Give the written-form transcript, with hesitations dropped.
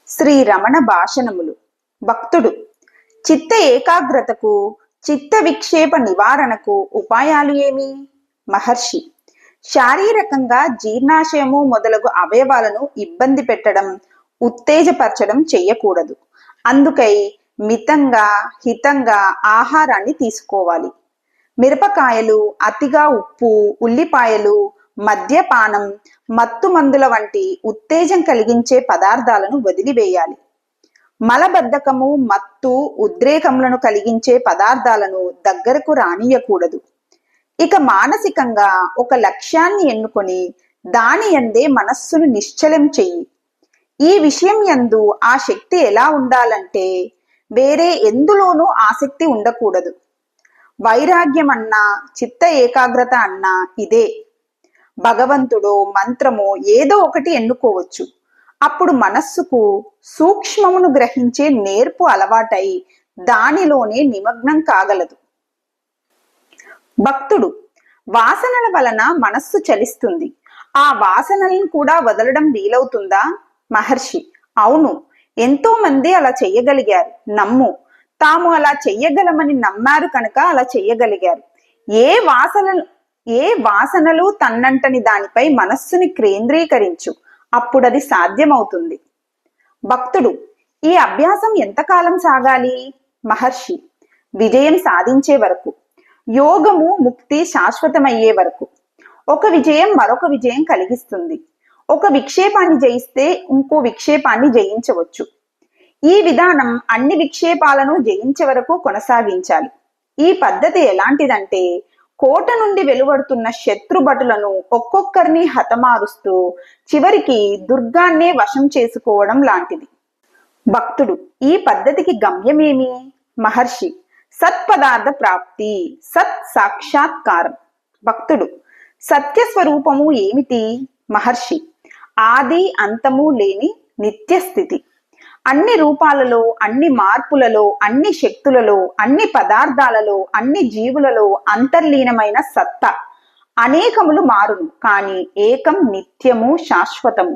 శ్రీ రమణ భాషణములు. భక్తుడు. చిత్త ఏకాగ్రతకు, చిత్త విక్షేప నివారణకు ఉపాయాలు ఏమి? మహర్షి. శారీరకంగా జీర్ణాశయము మొదలగు అవయవాలను ఇబ్బంది పెట్టడం, ఉత్తేజపరచడం చెయ్యకూడదు. అందుకై మితంగా, హితంగా ఆహారాన్ని తీసుకోవాలి. మిరపకాయలు, అతిగా ఉప్పు, ఉల్లిపాయలు, మద్యపానం, మత్తు మందుల వంటి ఉత్తేజం కలిగించే పదార్థాలను వదిలివేయాలి. మలబద్ధకము, మత్తు, ఉద్రేకములను కలిగించే పదార్థాలను దగ్గరకు రానియకూడదు. ఇక మానసికంగా ఒక లక్ష్యాన్ని ఎన్నుకొని దాని యందే మనస్సును నిశ్చలం చెయ్యి. ఈ విషయం యందు ఆ శక్తి ఎలా ఉండాలంటే వేరే ఎందులోనూ ఆసక్తి ఉండకూడదు. వైరాగ్యం అన్నా, చిత్త ఏకాగ్రత అన్నా ఇదే. భగవంతుడో మంత్రమో ఏదో ఒకటి ఎన్నుకోవచ్చు. అప్పుడు మనస్సుకు సూక్ష్మమును గ్రహించే నేర్పు అలవాటై దానిలోనే నిమగ్నం కాగలదు. భక్తుడు. వాసనల వలన మనస్సు చలిస్తుంది. ఆ వాసనలను కూడా వదలడం వీలవుతుందా? మహర్షి. అవును, ఎంతో మంది అలా చెయ్యగలిగారు. నమ్ము. తాము అలా చెయ్యగలమని నమ్మారు కనుక అలా చెయ్యగలిగారు. ఏ వాసనలు తన్నంటని దానిపై మనస్సుని కేంద్రీకరించు, అప్పుడది సాధ్యమవుతుంది. భక్తుడు. ఈ అభ్యాసం ఎంతకాలం సాగాలి? మహర్షి. విజయం సాధించే వరకు. యోగము, ముక్తి శాశ్వతమయ్యే వరకు. ఒక విజయం మరొక విజయం కలిగిస్తుంది. ఒక విక్షేపాన్ని జయిస్తే ఇంకో విక్షేపాన్ని జయించవచ్చు. ఈ విధానం అన్ని విక్షేపాలను జయించే వరకు కొనసాగించాలి. ఈ పద్ధతి ఎలాంటిదంటే కోట నుండి వెలువడుతున్న శత్రుభటులను ఒక్కొక్కరిని హతమారుస్తూ చివరికి దుర్గాన్నే వశం చేసుకోవడం లాంటిది. భక్తుడు. ఈ పద్ధతికి గమ్యమేమి? మహర్షి. సత్పదార్థ ప్రాప్తి, సత్ సాక్షాత్కారం. భక్తుడు. సత్యస్వరూపము ఏమిటి? మహర్షి. ఆది అంతము లేని నిత్యస్థితి. అన్ని రూపాలలో, అన్ని మార్పులలో, అన్ని శక్తులలో, అన్ని పదార్థాలలో, అన్ని జీవులలో అంతర్లీనమైన సత్తా. అనేకములు మారును, కానీ ఏకం నిత్యము శాశ్వతము.